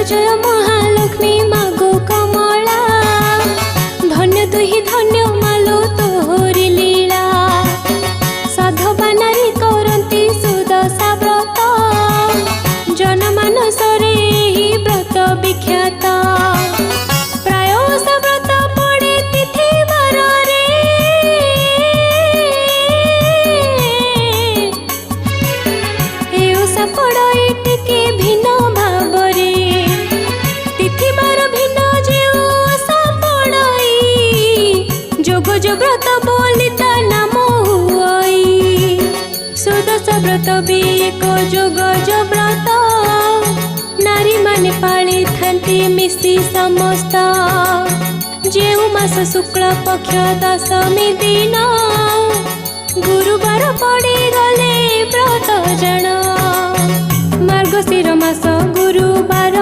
जय महालक्ष्मी मागो कमला धन्य तुहि धन्य मालो तोहरी लीला साधवा नारी करती सुदशा व्रत जनमानस रे ही व्रत विख्यात प्राय व्रत पड़े तिथि बार रे ए ओषा पड़े टिके भिन्न भावरे तिथि बार भिन्न जे ओषा पड़ई जोग जो व्रत बोली ता नाम हुई सुदशा व्रत भी एक जोग जो व्रत नारी माने पाली थांती मिसी समस्त जेउ मास शुक्ल पक्ष दशमी दिन गुरुवार पड़ी गले व्रत जन मार्गशीर मास गुरुवार